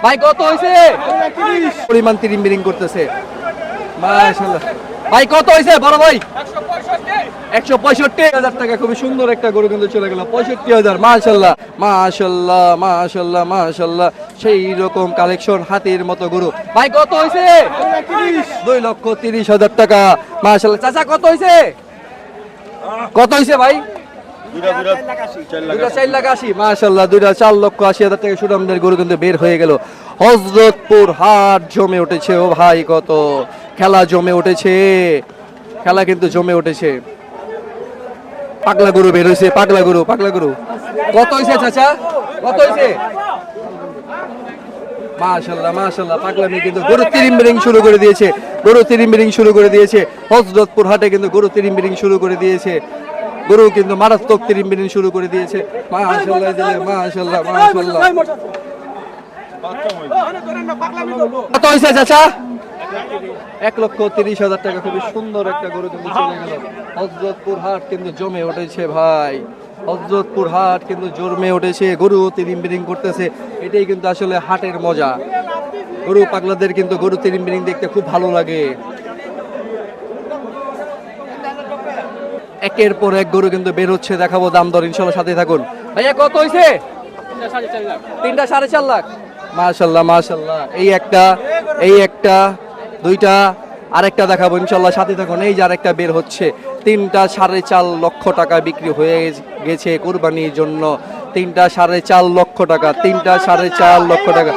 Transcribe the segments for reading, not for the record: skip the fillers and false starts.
ভাই কত হয়েছে? পরিমাণ তিরিং করতেছে মাশাআল্লাহ। ভাই কত হয়েছে বড় ভাই? 165,000 টাকা। খুবই সুন্দর একটা গরু কিন্তু চলে গেল 65,000। মাশাআল্লাহ মাশাআল্লাহ মাশাআল্লাহ মাশাআল্লাহ, সেই রকম কালেকশন হাতির মতো গরু। ভাই কত হয়েছে? 2,30,000 টাকা। মাশাআল্লাহ। চাচা কত হয়েছে? কত হয়েছে ভাই? দুইটা 4,80,000। মাশাআল্লাহ, দুইটা 4,80,000 টাকা সুনামদের গরু কিন্তু বের হয়ে গেল। হযরতপুর হাট জমে উঠেছে ও ভাই, কত খেলা জমে উঠেছে, খেলা কিন্তু জমে উঠেছে। পাগলা গরু বের হয়েছে, পাগলা গরু। কত হয়েছে চাচা? কত হয়েছে? মাশাআল্লাহ মাশাআল্লাহ, পাগলামি কিন্তু গরু তিরিং শুরু করে দিয়েছে, গরু তিরিং শুরু করে দিয়েছে। হযরতপুর হাটে কিন্তু গরু তিরিং শুরু করে দিয়েছে, গরু কিন্তু মারাত্মক তিরিং শুরু করে দিয়েছে। মাশাআল্লাহ মাশাআল্লাহ মাশাআল্লাহ। কত হয়েছে চাচা? 1,30,000 টাকা। খুবই সুন্দর একটা গরু কিন্তু চলে গেল। হযরতপুর হাট কিন্তু জমে উঠেছে ভাই, হযরতপুর হাট কিন্তু জমে উঠেছে, গরু তিরিং করতেছে। এটাই কিন্তু আসলে হাটের মজা। গরু পাগলাদের কিন্তু গরু তিরিং দেখতে খুব ভালো লাগে। একের পর এক গরু কিন্তু বের হচ্ছে, দেখাবো দাম দর ইনশাআল্লাহ, সাথে থাকুন। ভাইয়া কত হয়েছে? 3.4 লাখ। মাশাআল্লাহ মাশাআল্লাহ। এই একটা দুইটা, আরেকটা দেখাবো ইনশাআল্লাহ, সাথে থাকুন। এই যে আরেকটা বের হচ্ছে, 3.4 লক্ষ টাকা বিক্রি হয়ে গেছে কুরবানির জন্য। 3.4 লক্ষ টাকা, 3.4 লক্ষ টাকা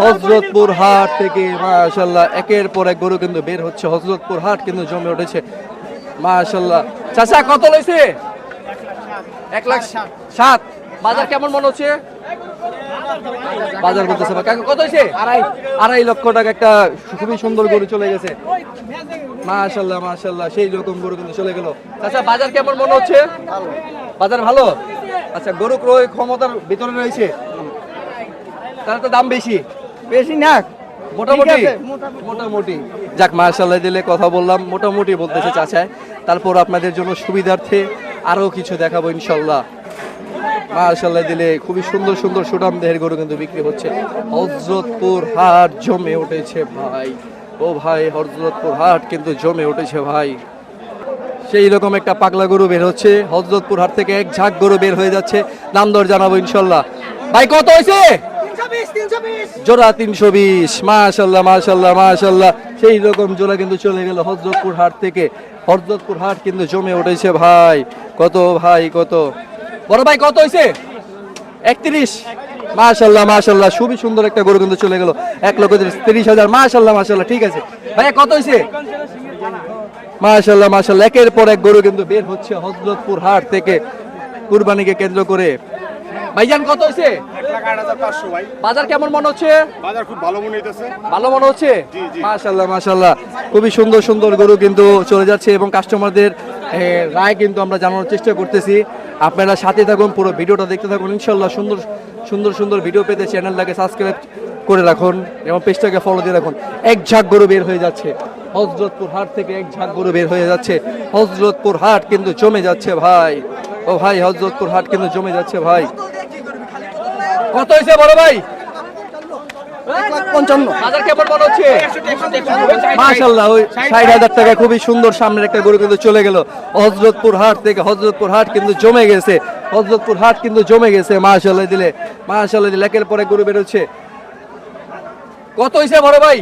হযরতপুর হাট থেকে। মাশাআল্লাহ, একের পর এক গরু কিন্তু বের হচ্ছে, হযরতপুর হাট কিন্তু জমে উঠেছে মাশাআল্লাহ। চাচা কত লইছে? 1,07,000। বাজার কেমন মনে হচ্ছে? বাজার বলতেছে কত হয়েছে? 2.5 লক্ষ টাকা। একটা খুবই সুন্দর গরু চলে গেছে মাশাআল্লাহ মাশাআল্লাহ, সেই রকম গরু কিন্তু চলে গেল। আচ্ছা, বাজার কেমন মনে হচ্ছে? বাজার ভালো। আচ্ছা, গরু ক্রয় ক্ষমতার ভিতরে রয়েছে, তাহলে তো দাম বেশি না, মোটামুটি। যাক মাশাআল্লাহ, দিলে কথা বললাম মোটামুটি বলতেছে চাচায়। তারপর আপনাদের জন্য সুবিধার্থে আরো কিছু দেখাবো ইনশাআল্লাহ। মাশাআল্লাহ, দিলে খুবই সুন্দর সুন্দর সুঠাম দেহের গরু কিন্তু বিক্রি হচ্ছে। হযরতপুর হাট জমে উঠেছে ভাই, ও ভাই, হযরতপুর হাট কিন্তু জমে উঠেছে ভাই। সেই রকম একটা পাগলা গরু বের হচ্ছে হযরতপুর হাট থেকে, এক ঝাঁক গরু বের হয়ে যাচ্ছে। দাম দর জানাবো ইনশাআল্লাহ। ভাই কত হয়েছে? জোড়া 320। মাশাআল্লাহ মাশাআল্লাহ মাশাআল্লাহ, সেই রকম জোড়া কিন্তু চলে গেল হযরতপুর হাট থেকে। হযরতপুর হাট কিন্তু জমে উঠেছে ভাই, কত ভাই কত। বড় ভাই কত হয়েছে? 31। মাশাআল্লাহ মাশাআল্লাহ, খুবই সুন্দর একটা গরু কিন্তু চলে গেল 1,30,000। মাশাআল্লাহ মাশাআল্লাহ, ঠিক আছে ভাইয়া, কত হয়েছে? মাশাআল্লাহ মাশাআল্লাহ, একের পর এক গরু কিন্তু বের হচ্ছে হযরতপুর হাট থেকে কুরবানিকে কেন্দ্র করে। ভাইজান কত হয়েছে? 1,08,500 ভাই। বাজার কেমন মনে হচ্ছে? বাজার খুব ভালো মনে হইতেছে। ভালো মনে হচ্ছে। জি জি। মাশাআল্লাহ মাশাআল্লাহ, খুবই সুন্দর সুন্দর গরু কিন্তু চলে যাচ্ছে এবং কাস্টমারদের রায় কিন্তু আমরা জানানোর চেষ্টা করতেছি। আপনারা সাথে থাকুন, পুরো ভিডিওটা দেখতে থাকুন ইনশাআল্লাহ। সুন্দর সুন্দর সুন্দর ভিডিও পেতে চ্যানেলটাকে সাবস্ক্রাইব করে রাখুন এবং পেজটাকে ফলো দিয়ে রাখুন। এক ঝাঁক গরু বের হয়ে যাচ্ছে হযরতপুর হাট থেকে, এক ঝাঁক গরু বের হয়ে যাচ্ছে। হযরতপুর হাট কিন্তু জমে যাচ্ছে ভাই, ও ভাই, হযরতপুর হাট কিন্তু জমে যাচ্ছে ভাই। কত হয়েছে বড় ভাই? 1,55,000। বাজার কেমন মনে হচ্ছে? মাশাআল্লাহ, ওই 60,000 টাকা। খুবই সুন্দর সামনের একটা গরু কিন্তু চলে গেল হযরতপুর হাট থেকে। হযরতপুর হাট কিন্তু জমে গেছে, হযরতপুর হাট কিন্তু জমে গেছে। মাশাআল্লাহ দিলে, মাশাআল্লাহ দিলে, একের পরে গরু বেরোচ্ছে। কত হয়েছে বড় ভাই?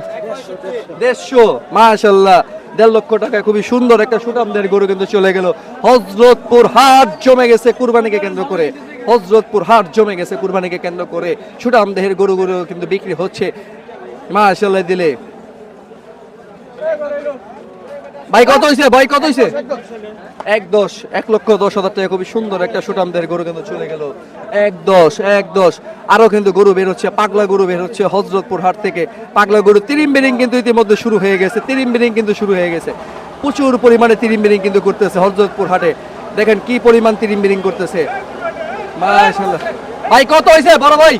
150। মাশাআল্লাহ, 1.5 লক্ষ টাকা। খুবই সুন্দর একটা সুঠামদের গরু কিন্তু চলে গেল। হযরতপুর হাট জমে গেছে কুরবানিকে কেন্দ্র করে, হযরতপুর হাট জমে গেছে কুরবানিকে কেন্দ্র করে। সুঠাম দেহের গরুগুলো কিন্তু বিক্রি হচ্ছে মাশাআল্লাহ দিলে। ভাই কত হয়েছে? ভাই কত হয়েছে? 1,10,000 টাকা। খুবই সুন্দর একটা সুঠামদের গরু কিন্তু চলে গেল 1,10,000। আরো কিন্তু গরু বের হচ্ছে, পাগলা গরু বের হচ্ছে হযরতপুর হাট থেকে। পাগলা গরু তিরিং কিন্তু ইতিমধ্যে শুরু হয়ে গেছে, তিরিং কিন্তু শুরু হয়ে গেছে। প্রচুর পরিমাণে তিরিং কিন্তু করতেছে হযরতপুর হাটে। দেখেন কি পরিমাণ তিরিং করতেছে মাশাআল্লাহ। ভাই কত হয়েছে বড় ভাই?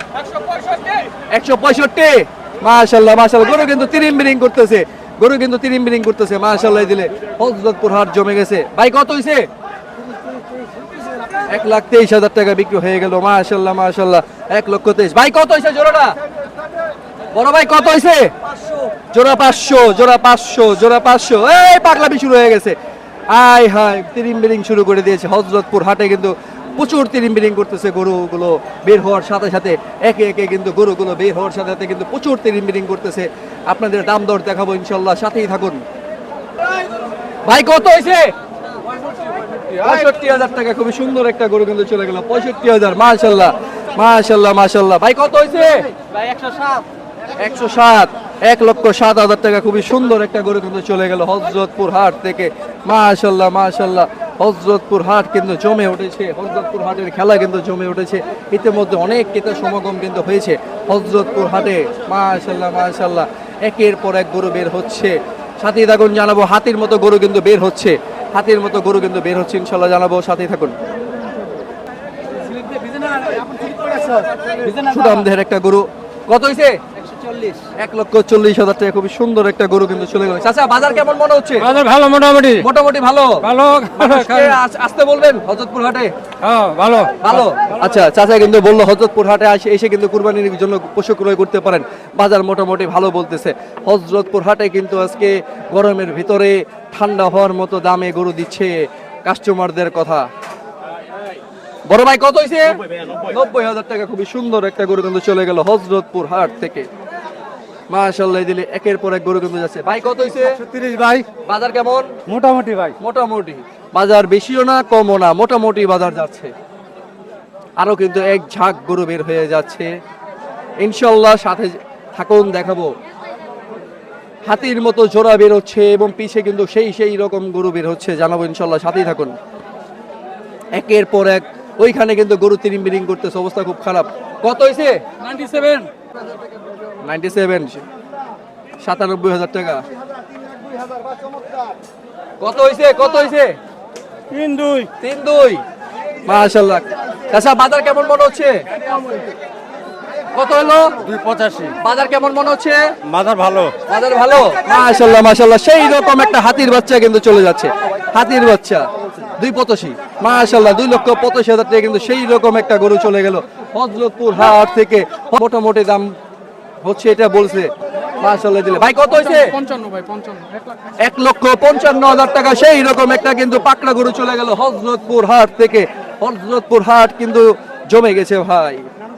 165। মাশাআল্লাহ মাশাআল্লাহ, গরু কিন্তু তিরিং করতেছে, গরু কিন্তু তিরিং করতেছে মাশাআল্লাহ দিলে। হযরতপুর হাট জমে গেছে। ভাই কত হয়েছে? 1,23,000 টাকা বিক্রি হয়ে গেল। মাশাআল্লাহ মাশাআল্লাহ, 1,23,000। ভাই কত হয়েছে জোড়াটা? বড় ভাই কত হয়েছে? জোড়া 500, জোড়া 500, জোড়া 500। এই পাগলামি শুরু হয়ে গেছে। আয় হায়, তিরিম শুরু করে দিয়েছে। হযরতপুর হাটে কিন্তু প্রচুর তিরিম করতেছে গরুগুলো বের হওয়ার সাথে সাথে, একে একে কিন্তু গরুগুলো বের হওয়ার সাথে সাথে কিন্তু প্রচুর তিরিম করতেছে। আপনাদের দাম দর দেখাবো ইনশাল্লাহ, সাথেই থাকুন। ভাই কত হয়েছে? 65,000 টাকা। খুবই সুন্দর একটা গরু কিন্তু চলে গেল। 65,000। মাশাল্লাহ মাশাল্লাহ মাশাল্লাহ। ভাই কত হয়েছে? ভাই 107। 107, 1,07,000 টাকা। খুবই সুন্দর একটা গরু কিন্তু চলে গেল হযরতপুর হাট থেকে। মাশাল্লাহ মাশাল্লাহ, হযরতপুর হাট কিন্তু জমে উঠেছে। হযরতপুর হাটের খেলা কিন্তু জমে উঠেছে। ইতিমধ্যে অনেক ক্রেতা সমাগম কিন্তু হয়েছে হযরতপুর হাটে। মাশাল্লাহ মাশাল্লাহ, একের পর এক গরু বের হচ্ছে। সাথেই থাকুন, জানাবো হাতির মতো গরু কিন্তু বের হচ্ছে। হাতির মতো গরু কিন্তু বের হচ্ছে ইনশাল্লাহ, জানাবো, সাথেই থাকুন। সুদামদেহের একটা গরু। কত হয়েছে? 1,40,000 টাকা। খুবই সুন্দর একটা গরু কিন্তু চলে গেল। চাচা বাজার কেমন মনে হচ্ছে? বাজার ভালো, মোটামুটি মোটামুটি ভালো। ভালো। মানুষকে আসতে বলবেন হযরতপুর হাটে। হ্যাঁ, ভালো ভালো। আচ্ছা, চাচা কিন্তু বললো হযরতপুর হাটে এসে কিন্তু কুরবানির জন্য পশু ক্রয় করতে পারেন। বাজার মোটামুটি ভালো বলতেছে। হযরতপুর হাটে কিন্তু আজকে গরমের ভিতরে ঠান্ডা হওয়ার মতো দামে গরু দিচ্ছে কাস্টমারদের কথা। বড় ভাই কত হয়েছে? 90,000 টাকা। খুবই সুন্দর একটা গরু কিন্তু চলে গেল হযরতপুর হাট থেকে। মাশাআল্লাহ, দিলে একের পর এক গরু কিন্তু যাচ্ছে। ভাই কত হয়েছে? 30 ভাই। বাজার কেমন? মোটামুটি ভাই। মোটামুটি বাজার, বেশিও না কমও না, মোটামুটি বাজার যাচ্ছে। আরো কিন্তু এক ঝাঁক গরু বের হয়ে যাচ্ছে ইনশাল্লাহ, সাথে থাকুন, দেখাবো। হাতির মতো জোড়া বের হচ্ছে এবং পিছে কিন্তু সেই রকম গরু বের হচ্ছে, জানাবো ইনশাল্লাহ, সাথেই থাকুন। একের পর এক ওইখানে কিন্তু গরু তিরিং করতেছে, অবস্থা খুব খারাপ। কত হয়েছে? 97। 97,000 টাকা। কত হয়েছে? কত হয়েছে? 32। 3-2। মাশাআল্লাহ। আচ্ছা, বাজার কেমন মনে হচ্ছে? কত হলো? 285। বাজার কেমন মনে হচ্ছে? বাজার ভালো। বাজার ভালো। মাশাআল্লাহ মাশাআল্লাহ, সেই রকম একটা হাতির বাচ্চা কিন্তু চলে যাচ্ছে। হাতির বাচ্চা 285। মাশাআল্লাহ, 2,85,000 টাকা কিন্তু সেই রকম একটা গরু চলে গেল হযরতপুর হাট থেকে। মোটামুটি দাম হচ্ছে এটা বলছে। মাশাআল্লাহ, দিলে ভাই কত হয়েছে? 55 ভাই, 55। 1,55,000 টাকা। সেই রকম একটা কিন্তু পাকড়া গরু চলে গেল হযরতপুর হাট থেকে। হযরতপুর হাট কিন্তু জমে গেছে ভাই।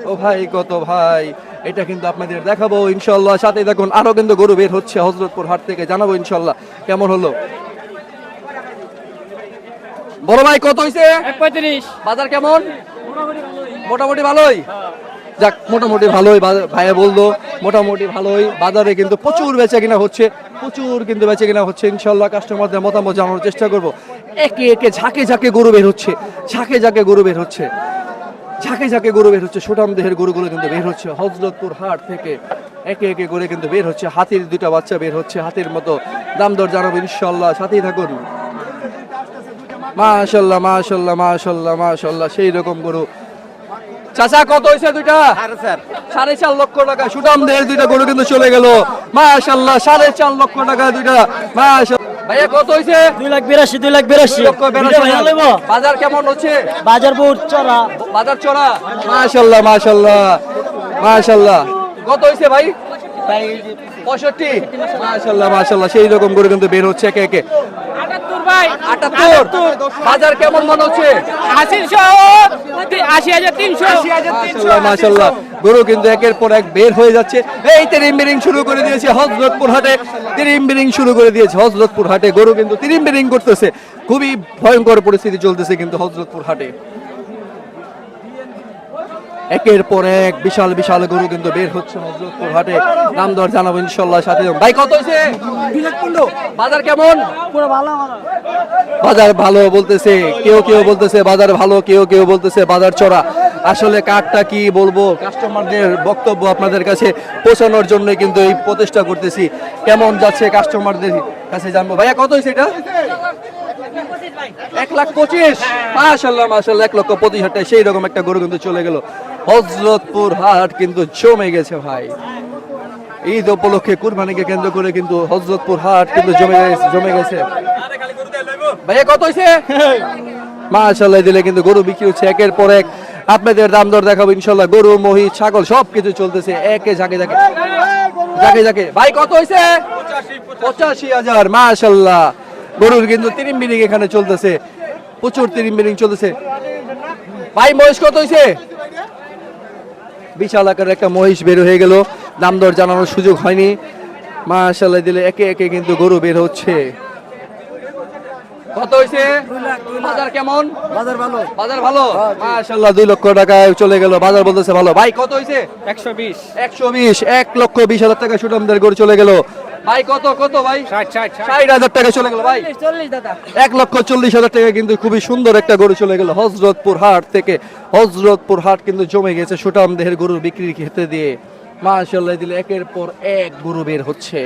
ও ভাই কত ভাই, এটা কিন্তু আপনাদের দেখাবো ইনশাল্লাহ, সাথে দেখুন। আরো কিন্তু গরু বের হচ্ছে হযরতপুর হাট থেকে, জানাবো ইনশাল্লাহ কেমন হলো। বড় ভাই কত হয়েছে? 135। বাজার কেমন? মোটামুটি ভালোই। যাক, মোটামুটি ভালোই ভাইয়া বললো, মোটামুটি ভালোই। বাজারে কিন্তু প্রচুর বেচা কিনা হচ্ছে, প্রচুর কিন্তু বেচা কিনা হচ্ছে ইনশাল্লাহ। কাস্টমারদের মতামত জানানোর চেষ্টা করব। একে একে ঝাঁকে গরু বের হচ্ছে, ঝাঁকে গরু বের হচ্ছে, ঝাঁকে গরু বের হচ্ছে। সুঠামদেহের গরুগুলো কিন্তু বের হচ্ছে হযরতপুর হাট থেকে। একে একে করে কিন্তু বের হচ্ছে। হাতির দুইটা বাচ্চা বের হচ্ছে, হাতির মতো। দাম দর জানাবো ইনশাল্লাহ, সাথেই থাকুন। মাশাআল্লাহ মাশাআল্লাহ মাশাআল্লাহ মাশাআল্লাহ, সেই রকম গরু। চাচা কত হয়েছে দুইটা? 4.5 লক্ষ টাকা। সুঠামদেহের দুইটা গরু কিন্তু চলে গেল মাশাআল্লাহ, 4.5 লক্ষ টাকা দুইটা। মাশাআল্লাহ। ভাইয়া কত হয়েছে? 282। 2,82,000। বাজার কেমন হচ্ছে? বাজার বহুত চড়া। বাজার চড়া। মাশাআল্লাহ মাশাআল্লাহ মাশাআল্লাহ। কত হয়েছে ভাই? 65। মাশাআল্লাহ মাশাআল্লাহ, সেই রকম গরু কিন্তু বের হচ্ছে একে একে। 78 ভাই। 78। বাজার কেমন মনে হচ্ছে? 80,300। মাশাআল্লাহ মাশাআল্লাহ, গরু কিন্তু একের পর এক বের হয়ে যাচ্ছে। এই তিরিং শুরু করে দিয়েছে হযরতপুর হাটে। তিরিং শুরু করে দিয়েছে হযরতপুর হাটে। গরু কিন্তু তিরিং করতেছে। খুবই ভয়ঙ্কর পরিস্থিতি চলতেছে কিন্তু হযরতপুর হাটে। একের পর এক বিশাল গরু কিন্তু বের হচ্ছে হযরতপুর হাটে। দাম দর জানাবো ইনশাল্লাহ, সাথে ভাই কত হয়েছে? 2,15,000। বাজার কেমন? পুরো ভালো। বাজার ভালো বলতেছে কেউ বলতেছে বাজার ভালো, কেউ বলতেছে বাজার চড়া। আসলে কারটা কি বলবো, কাস্টমারদের বক্তব্য আপনাদের কাছে পৌঁছানোর জন্য কিন্তু এই প্রচেষ্টা করতেছি। কেমন যাচ্ছে কাস্টমারদের কাছে জানবো। ভাইয়া কত হয়েছে এটা? 1,25,000। মাশাআল্লাহ মাশাআল্লাহ, 1,25,000 টাকা। সেই রকম একটা গরু কিন্তু চলে গেল হযরতপুর হাট কিন্তু জমে গেছে ভাই। ঈদ উপলক্ষে কুরবানিকে কেন্দ্র করে কিন্তু হযরতপুর হাট কিন্তু জমে গেছে। ভাইয়া কত হয়েছে? মাশাআল্লাহ দিলে কিন্তু গরু বিক্রি হচ্ছে একের পর এক। আপনাদের দাম দর দেখাবো ইনশাল্লাহ। গরু মহিষ ছাগল সবকিছু চলতেছে একে ঝাঁকে ঝাঁকে ঝাঁকে ঝাঁকে। ভাই কত হয়েছে? 85,000। মাশাআল্লাহ গরুর কিন্তু তিরিম্বিরিং এখানে চলতেছে, প্রচুর তিরিম্বিরিং চলতেছে। ভাই মহিষ কত হয়েছে? বিশাল আকারের একটা মহিষ বের হয়ে গেল, দাম দর জানানোর সুযোগ হয়নি। মাশাআল্লাহ দিলে একে একে কিন্তু গরু বের হচ্ছে। কত হয়েছে? বাজার কেমন? বাজার ভালো। বাজার ভালো মাশাআল্লাহ 2 লক্ষ টাকায় চলে গেল, বাজার বলতেছে ভালো। ভাই কত হয়েছে? 120 120। 1,20,000 টাকা সুনামদের গরু চলে গেল। ভাই কত কত ভাই? 60,000 টাকা চলে গেল ভাই। 40 দাদা। 1,40,000 টাকা কিন্তু খুবই সুন্দর একটা গরু চলে গেল হযরতপুর হাট থেকে। হযরতপুর হাট কিন্তু জমে গেছে সুঠাম দেহের গরুর বিক্রির ক্ষেত্রে দিয়ে। মাশাআল্লাহ দিলে একের পর এক গরু বের হচ্ছে।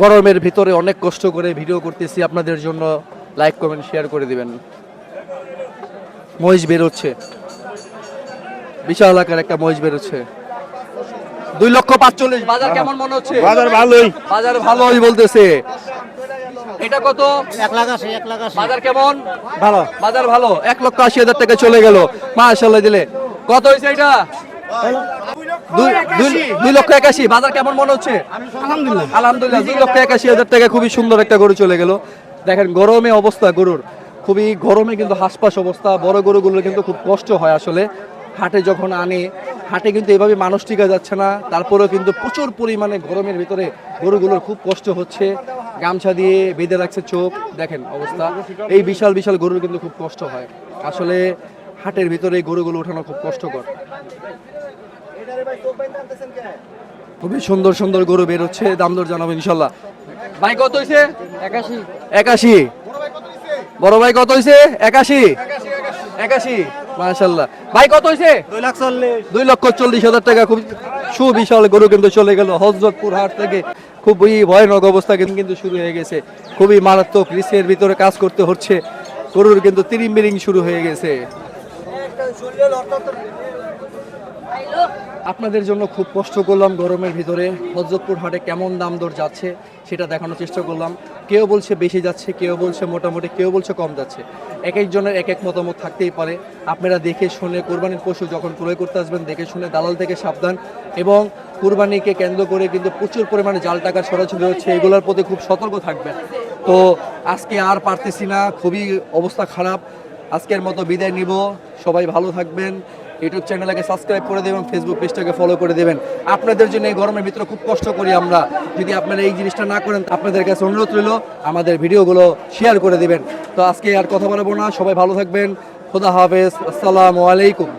গরমের ভিতরে অনেক কষ্ট করে ভিডিও করতেছি আপনাদের জন্য, লাইক কমেন্ট শেয়ার করে দিবেন। মহিষ বের হচ্ছে, বিশাল আকার একটা মহিষ বের হচ্ছে। 2,45,000। বাজার কেমন মনে হচ্ছে? বাজার ভালোই। বাজার ভালোই বলতেছে। এটা কত? 1,80,000 বাজার কেমন? ভালো। বাজার ভালো। 1,80,000 টাকা চলে গেল। মাশাআল্লাহ দিলে কত হয়েছে এটা? 2,81,000। বাজার কেমন মনে হচ্ছে? আলহামদুলিল্লাহ। আলহামদুলিল্লাহ 2,81,000 টাকা খুবই সুন্দর একটা গরু চলে গেল। দেখেন গরমে অবস্থা গরুর, খুবই গরমে কিন্তু হাসপাস অবস্থা। বড় গরুগুলোর কিন্তু খুব কষ্ট হয় আসলে। হাটে যখন আনে, হাটে কিন্তু এভাবে মানুষ টিকা যাচ্ছে না, তারপরেও কিন্তু প্রচুর পরিমাণে গরমের ভিতরে গরুগুলোর খুব কষ্ট হচ্ছে। গামছা দিয়ে বেঁধে রাখছে চোখ, দেখেন অবস্থা। এই বিশাল বিশাল গরুর কিন্তু খুব কষ্ট হয় আসলে। হাটের ভিতরে এই গরুগুলো ওঠানো খুব কষ্টকর। খুবই সুন্দর সুন্দর গরু বের হচ্ছে, দাম দর জানাবো ইনশাল্লাহ। ভাই কত হয়েছে? 81। বড় ভাই কত হয়েছে? 81। মাশাআল্লাহ। ভাই কত হয়েছে? 2,40,000 টাকা খুব সুবিশাল গরু কিন্তু চলে গেল হযরতপুর হাট থেকে। খুবই ভয়ানক অবস্থা কিন্তু শুরু হয়ে গেছে, খুবই মারাত্মক রিস্কের ভিতরে কাজ করতে হচ্ছে। গরুর কিন্তু তিরিম্বিরিং শুরু হয়ে গেছে। আপনাদের জন্য খুব কষ্ট করলাম গরমের ভিতরে। হযরতপুর হাটে কেমন দাম দর যাচ্ছে সেটা দেখানোর চেষ্টা করলাম। কেউ বলছে বেশি যাচ্ছে, কেউ বলছে মোটামুটি, কেউ বলছে কম যাচ্ছে। এক একজনের এক এক মতামত থাকতেই পারে। আপনারা দেখে শুনে কোরবানির পশু যখন ক্রয় করতে আসবেন দেখে শুনে, দালাল থেকে সাবধান। এবং কুরবানিকে কেন্দ্র করে কিন্তু প্রচুর পরিমাণে জাল টাকা ছড়াছড়ি হচ্ছে, এগুলোর প্রতি খুব সতর্ক থাকবেন। তো আজকে আর পারতেছি না, খুবই অবস্থা খারাপ। আজকের মতো বিদায় নিব। সবাই ভালো থাকবেন। ইউটিউব চ্যানেলটাকে সাবস্ক্রাইব করে দেবেন, ফেসবুক পেজটাকে ফলো করে দেবেন। আপনাদের জন্য এই গরমের ভিতরে খুব কষ্ট করি আমরা। যদি আপনারা এই জিনিসটা না করেন, আপনাদের কাছে অনুরোধ রইল আমাদের ভিডিওগুলো শেয়ার করে দিবেন। তো আজকে আর কথা বলবো না, সবাই ভালো থাকবেন। খোদা হাফেজ, আসসালামু আলাইকুম।